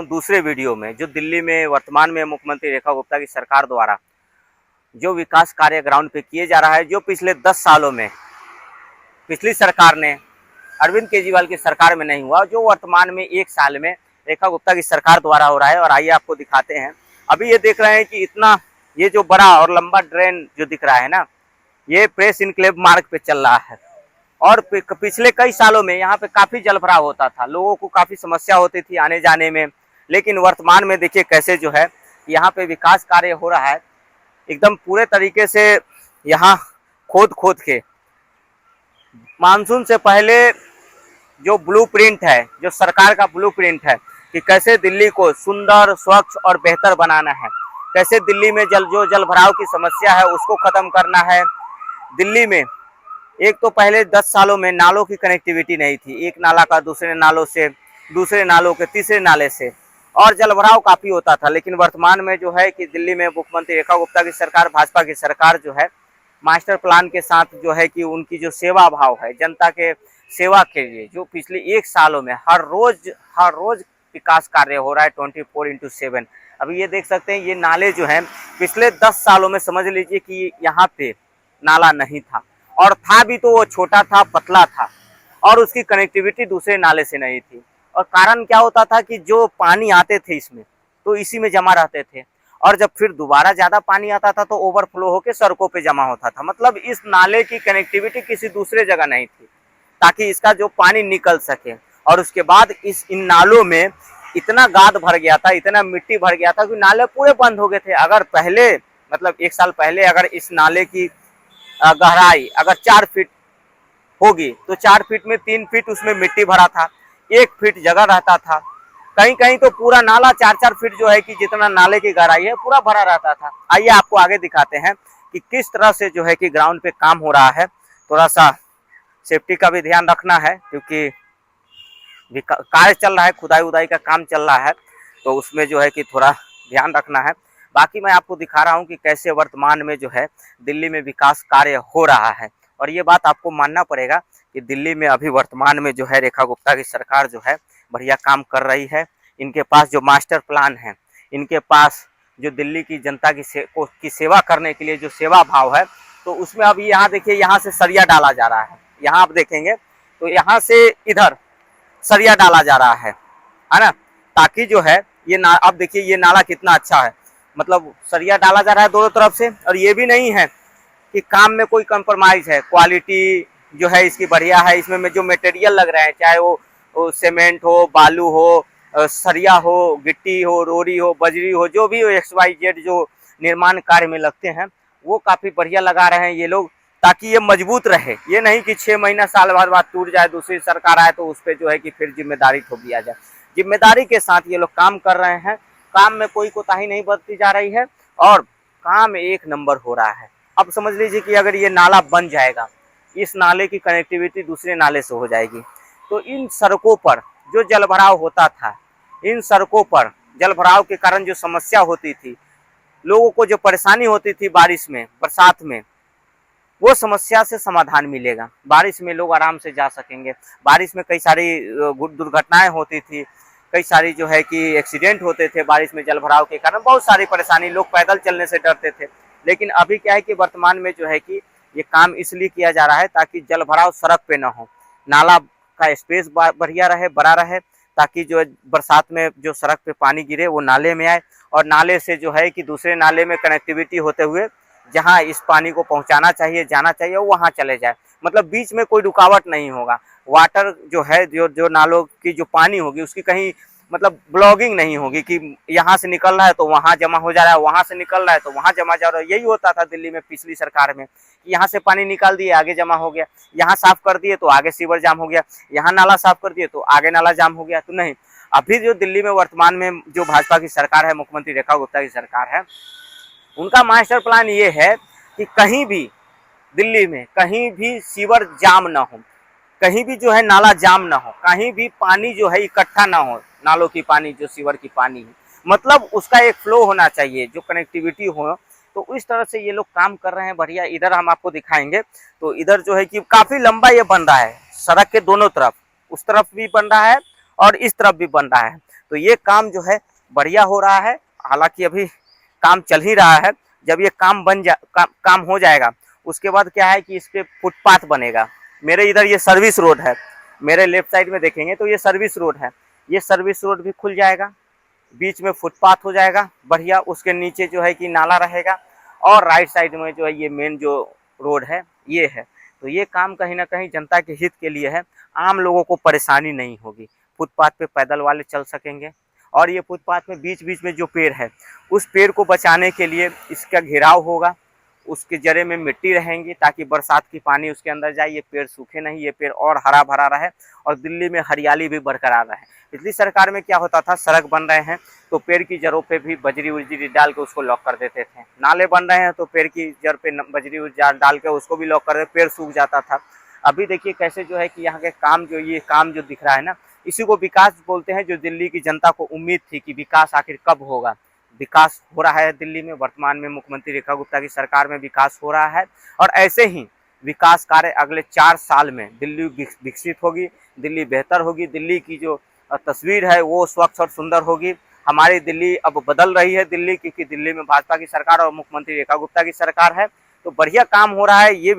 दूसरे वीडियो में जो दिल्ली में वर्तमान में मुख्यमंत्री रेखा गुप्ता की सरकार द्वारा जो विकास कार्य ग्राउंड पे किए जा रहा है, जो पिछले 10 सालों में पिछली सरकार ने अरविंद केजरीवाल की सरकार में नहीं हुआ, जो वर्तमान में 1 साल में रेखा गुप्ता की सरकार द्वारा हो रहा है। और आइए आपको दिखाते हैं। अभी ये देख रहे हैं कि इतना ये जो बड़ा और लंबा ड्रेन जो दिख रहा है ना, ये प्रेस इनक्लेव मार्ग पे चल रहा है। और पिछले कई सालों में यहाँ पे काफी जलभराव होता था, लोगों को काफी समस्या होती थी आने जाने में। लेकिन वर्तमान में देखिए कैसे जो है यहाँ पे विकास कार्य हो रहा है, एकदम पूरे तरीके से यहाँ खोद खोद के मानसून से पहले जो ब्लूप्रिंट है, जो सरकार का ब्लूप्रिंट है कि कैसे दिल्ली को सुंदर, स्वच्छ और बेहतर बनाना है, कैसे दिल्ली में जो जलभराव की समस्या है उसको खत्म करना है। दिल्ली में एक तो पहले 10 सालों में नालों की कनेक्टिविटी नहीं थी, एक नाला का दूसरे नालों से, दूसरे नालों के तीसरे नाले से, और जलभराव काफी होता था। लेकिन वर्तमान में जो है कि दिल्ली में मुख्यमंत्री रेखा गुप्ता की सरकार, भाजपा की सरकार जो है मास्टर प्लान के साथ जो है कि उनकी जो सेवा भाव है, जनता के सेवा के लिए जो पिछले 1 सालों में हर रोज विकास कार्य हो रहा है 24x7। अभी ये देख सकते हैं, ये नाले जो हैं पिछले 10 सालों में समझ लीजिए कि यहाँ पे नाला नहीं था, और था भी तो वो छोटा था, पतला था, और उसकी कनेक्टिविटी दूसरे नाले से नहीं थी। और कारण क्या होता था कि जो पानी आते थे इसमें तो इसी में जमा रहते थे, और जब फिर दोबारा ज़्यादा पानी आता था तो ओवरफ्लो होकर सड़कों पे जमा होता था। मतलब इस नाले की कनेक्टिविटी किसी दूसरे जगह नहीं थी ताकि इसका जो पानी निकल सके। और उसके बाद इन नालों में इतना गाद भर गया था, इतना मिट्टी भर गया था कि नाले पूरे बंद हो गए थे। अगर पहले मतलब 1 साल पहले अगर इस नाले की गहराई अगर 4 फीट होगी तो 4 फीट में 3 फीट उसमें मिट्टी भरा था, 1 फीट जगह रहता था। कहीं कहीं तो पूरा नाला 4-4 फीट जो है कि जितना नाले की गहराई है पूरा भरा रहता था। आइए आपको आगे दिखाते हैं कि किस तरह से जो है कि ग्राउंड पे काम हो रहा है। थोड़ा सा सेफ्टी का भी ध्यान रखना है क्योंकि कार्य चल रहा है, खुदाई उदाई का काम चल रहा है, तो उसमें जो है कि थोड़ा ध्यान रखना है। बाकी मैं आपको दिखा रहा हूँ कि कैसे वर्तमान में जो है दिल्ली में विकास कार्य हो रहा है। और ये बात आपको मानना पड़ेगा कि दिल्ली में अभी वर्तमान में जो है रेखा गुप्ता की सरकार जो है बढ़िया काम कर रही है। इनके पास जो मास्टर प्लान है, इनके पास जो दिल्ली की जनता की सेवा करने के लिए जो सेवा भाव है, तो उसमें अभी यहाँ देखिए, यहाँ से सरिया डाला जा रहा है। यहाँ आप देखेंगे तो यहाँ से इधर सरिया डाला जा रहा है ना, ताकि जो है ये अब देखिए ये नाला कितना अच्छा है, मतलब सरिया डाला जा रहा है दोनों तरफ से। और ये भी नहीं है कि काम में कोई कंप्रोमाइज है, क्वालिटी जो है इसकी बढ़िया है। इसमें जो मटेरियल लग रहे हैं, चाहे वो सीमेंट हो, बालू हो, सरिया हो, गिट्टी हो, रोड़ी हो, बजरी हो, जो भी हो, XYZ जो निर्माण कार्य में लगते हैं वो काफ़ी बढ़िया लगा रहे हैं ये लोग, ताकि ये मजबूत रहे। ये नहीं कि 6 महीना साल भर बाद टूट जाए, दूसरी सरकार आए तो उस पर जो है कि फिर जिम्मेदारी थोप दिया जाए। जिम्मेदारी के साथ ये लोग काम कर रहे हैं, काम में कोई कोताही नहीं बरती जा रही है और काम 1 नंबर हो रहा है। अब समझ लीजिए कि अगर ये नाला बन जाएगा, इस नाले की कनेक्टिविटी दूसरे नाले से हो जाएगी, तो इन सड़कों पर जो जलभराव होता था, इन सड़कों पर जलभराव के कारण जो समस्या होती थी, लोगों को जो परेशानी होती थी बारिश में, बरसात में, वो समस्या से समाधान मिलेगा। बारिश में लोग आराम से जा सकेंगे। बारिश में कई सारी दुर्घटनाएं होती थी, कई सारी जो है कि एक्सीडेंट होते थे बारिश में जलभराव के कारण, बहुत सारी परेशानी, लोग पैदल चलने से डरते थे। लेकिन अभी क्या है कि वर्तमान में जो है कि ये काम इसलिए किया जा रहा है ताकि जलभराव सड़क पे ना हो, नाला का स्पेस बढ़िया रहे, बड़ा रहे, ताकि जो बरसात में जो सड़क पे पानी गिरे वो नाले में आए, और नाले से जो है कि दूसरे नाले में कनेक्टिविटी होते हुए जहाँ इस पानी को पहुँचाना चाहिए, जाना चाहिए, वो वहाँ चले जाए। मतलब बीच में कोई रुकावट नहीं होगा। वाटर जो है, जो नालों की जो पानी होगी उसकी कहीं मतलब ब्लॉगिंग नहीं होगी कि यहाँ से निकल रहा है तो वहाँ जमा हो जा रहा है, वहाँ से निकल रहा है तो वहाँ जमा जा रहा है। यही होता था दिल्ली में पिछली सरकार में कि यहाँ से पानी निकाल दिए, आगे जमा हो गया, यहाँ साफ कर दिए तो आगे सीवर जाम हो गया, यहाँ नाला साफ कर दिए तो आगे नाला जाम हो गया। तो नहीं, अभी जो दिल्ली में वर्तमान में जो भाजपा की सरकार है, मुख्यमंत्री रेखा गुप्ता की सरकार है, उनका मास्टर प्लान ये है कि कहीं भी दिल्ली में कहीं भी सीवर जाम ना हो, कहीं भी जो है नाला जाम ना हो, कहीं भी पानी जो है इकट्ठा ना हो, नालों की पानी जो सीवर की पानी है, मतलब उसका एक फ्लो होना चाहिए, जो कनेक्टिविटी हो। तो इस तरह से ये लोग काम कर रहे हैं बढ़िया। इधर हम आपको दिखाएंगे तो इधर जो है कि काफ़ी लंबा ये बन रहा है, सड़क के दोनों तरफ, उस तरफ भी बन रहा है और इस तरफ भी बन रहा है। तो ये काम जो है बढ़िया हो रहा है। हालांकि अभी काम चल ही रहा है। जब ये काम हो जाएगा उसके बाद क्या है कि इस पे फुटपाथ बनेगा। मेरे इधर ये सर्विस रोड है, मेरे लेफ्ट साइड में देखेंगे तो ये सर्विस रोड है। ये सर्विस रोड भी खुल जाएगा, बीच में फुटपाथ हो जाएगा बढ़िया, उसके नीचे जो है कि नाला रहेगा और राइट साइड में जो है ये मेन जो रोड है ये है। तो ये काम कहीं ना कहीं जनता के हित के लिए है, आम लोगों को परेशानी नहीं होगी, फुटपाथ पे पैदल वाले चल सकेंगे। और ये फुटपाथ में बीच बीच में जो पेड़ है उस पेड़ को बचाने के लिए इसका घेराव होगा, उसके जड़े में मिट्टी रहेंगी ताकि बरसात की पानी उसके अंदर जाए, ये पेड़ सूखे नहीं, ये पेड़ और हरा भरा रहे और दिल्ली में हरियाली भी बरकरार रहे। पिछली सरकार में क्या होता था, सड़क बन रहे हैं तो पेड़ की जड़ों पे भी बजरी उजरी डाल के उसको लॉक कर देते थे, नाले बन रहे हैं तो पेड़ की जड़ पे बजरी डाल के उसको भी लॉक कर देते, पेड़ सूख जाता था। अभी देखिए कैसे जो है कि यहाँ के काम जो ये काम जो दिख रहा है ना, इसी को विकास बोलते हैं। जो दिल्ली की जनता को उम्मीद थी कि विकास आखिर कब होगा, विकास हो रहा है दिल्ली में। वर्तमान में मुख्यमंत्री रेखा गुप्ता की सरकार में विकास हो रहा है और ऐसे ही विकास कार्य अगले 4 साल में दिल्ली विकसित होगी, दिल्ली बेहतर होगी, दिल्ली की जो तस्वीर है वो स्वच्छ और सुंदर होगी। हमारी दिल्ली अब बदल रही है दिल्ली, क्योंकि दिल्ली में भाजपा की सरकार और मुख्यमंत्री रेखा गुप्ता की सरकार है। तो बढ़िया काम हो रहा है। ये